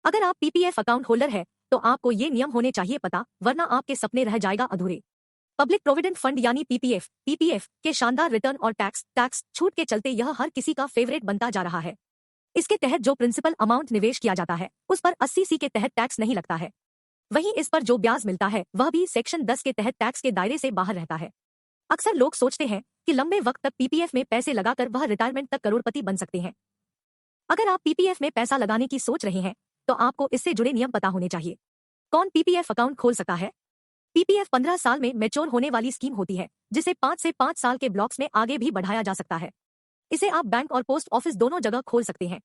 अगर आप PPF account holder है तो आपको ये नियम होने चाहिए पता, वरना आपके सपने रह जाएगा अधूरे। पब्लिक प्रोविडेंट फंड यानी पीपीएफ के शानदार रिटर्न और टैक्स छूट के चलते यह हर किसी का फेवरेट बनता जा रहा है। इसके तहत जो प्रिंसिपल अमाउंट निवेश किया जाता है उस पर 80C के तहत टैक्स नहीं लगता है। वहीं इस पर जो ब्याज मिलता है वह भी सेक्शन 10 के तहत टैक्स के दायरे से बाहर रहता है। अक्सर लोग सोचते हैं कि लंबे वक्त तक पीपीएफ में पैसे लगाकर वह रिटायरमेंट तक करोड़पति बन सकते हैं। अगर आप पीपीएफ में पैसा लगाने की सोच रहे हैं तो आपको इससे जुड़े नियम पता होने चाहिए। कौन पीपीएफ अकाउंट खोल सकता है? पीपीएफ 15 साल में मैच्योर होने वाली स्कीम होती है, जिसे 5 से 5 साल के ब्लॉक्स में आगे भी बढ़ाया जा सकता है। इसे आप बैंक और पोस्ट ऑफिस दोनों जगह खोल सकते हैं।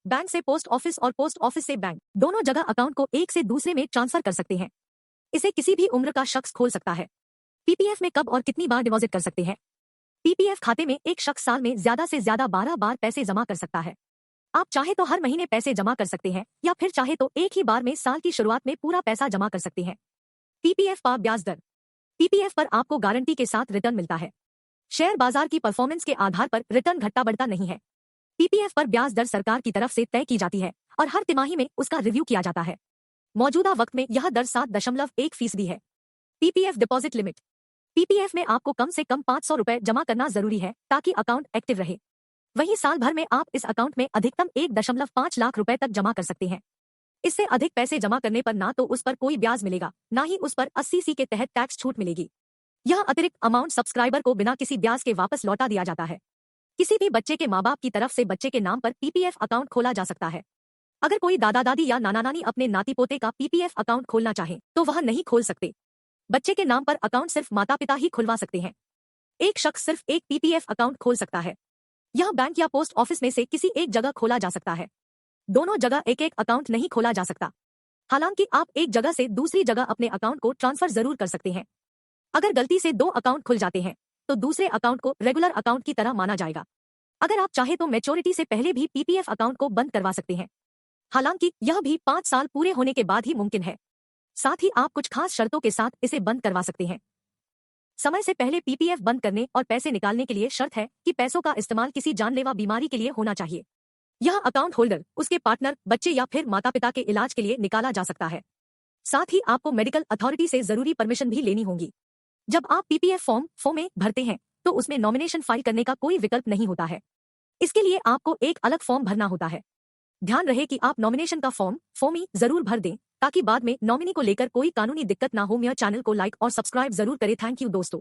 बैंक से पोस्ट ऑफिस और पोस्ट ऑफिस से बैंक, दोनों जगह अकाउंट को एक से दूसरे में ट्रांसफर कर सकते हैं। इसे किसी भी उम्र का शख्स खोल सकता है। पीपीएफ में कब और कितनी बार डिपॉजिट कर सकते हैं? पीपीएफ खाते में एक शख्स साल में ज्यादा से ज्यादा 12 बार पैसे जमा कर सकता है। आप चाहे तो हर महीने पैसे जमा कर सकते हैं या फिर चाहे तो एक ही बार में साल की शुरुआत में पूरा पैसा जमा कर सकते हैं। पीपीएफ पर ब्याज दर। पीपीएफ पर आपको गारंटी के साथ रिटर्न मिलता है। शेयर बाजार की परफॉर्मेंस के आधार पर रिटर्न घटता बढ़ता नहीं है। पीपीएफ पर ब्याज दर सरकार की तरफ से तय की जाती है और हर तिमाही में उसका रिव्यू किया जाता है। मौजूदा वक्त में यह दर 7.1% है। PPF deposit limit. पीपीएफ में आपको कम से कम 500 रुपए जमा करना जरूरी है ताकि अकाउंट एक्टिव रहे। वहीं साल भर में आप इस अकाउंट में अधिकतम 1.5 लाख रुपए तक जमा कर सकते हैं। इससे अधिक पैसे जमा करने पर ना तो उस पर कोई ब्याज मिलेगा, ना ही उस पर 80C के तहत टैक्स छूट मिलेगी। यह अतिरिक्त अमाउंट सब्सक्राइबर को बिना किसी ब्याज के वापस लौटा दिया जाता है। किसी भी बच्चे के माँ बाप की तरफ से बच्चे के नाम पर पीपीएफ अकाउंट खोला जा सकता है। अगर कोई दादा दादी या नाना नानी अपने नाती पोते का पीपीएफ अकाउंट खोलना चाहे तो वह नहीं खोल सकते। बच्चे के नाम पर अकाउंट सिर्फ माता पिता ही खुलवा सकते हैं। एक शख्स सिर्फ एक पीपीएफ अकाउंट खोल सकता है। यह बैंक या पोस्ट ऑफिस में से किसी एक जगह खोला जा सकता है। दोनों जगह एक एक अकाउंट नहीं खोला जा सकता। हालांकि आप एक जगह से दूसरी जगह अपने अकाउंट को ट्रांसफर जरूर कर सकते हैं। अगर गलती से 2 अकाउंट खुल जाते हैं तो दूसरे अकाउंट को रेगुलर अकाउंट की तरह माना जाएगा। अगर आप चाहे तो मैच्योरिटी से पहले भी पीपीएफ अकाउंट को बंद करवा सकते हैं। हालांकि यह भी 5 साल पूरे होने के बाद ही मुमकिन है। साथ ही आप कुछ खास शर्तों के साथ इसे बंद करवा सकते हैं। समय से पहले पीपीएफ बंद करने और पैसे निकालने के लिए शर्त है कि पैसों का इस्तेमाल किसी जानलेवा बीमारी के लिए होना चाहिए। यह अकाउंट होल्डर, उसके पार्टनर, बच्चे या फिर माता पिता के इलाज के लिए निकाला जा सकता है। साथ ही आपको मेडिकल अथॉरिटी से जरूरी परमिशन भी लेनी होगी। जब आप पीपीएफ फॉर्म में भरते हैं तो उसमें नॉमिनेशन फाइल करने का कोई विकल्प नहीं होता है। इसके लिए आपको एक अलग फॉर्म भरना होता है। ध्यान रहे कि आप नॉमिनेशन का फॉर्म ही जरूर भर दें ताकि बाद में नॉमिनी को लेकर कोई कानूनी दिक्कत ना हो। मेरे चैनल को लाइक और सब्सक्राइब जरूर करें। थैंक यू दोस्तों।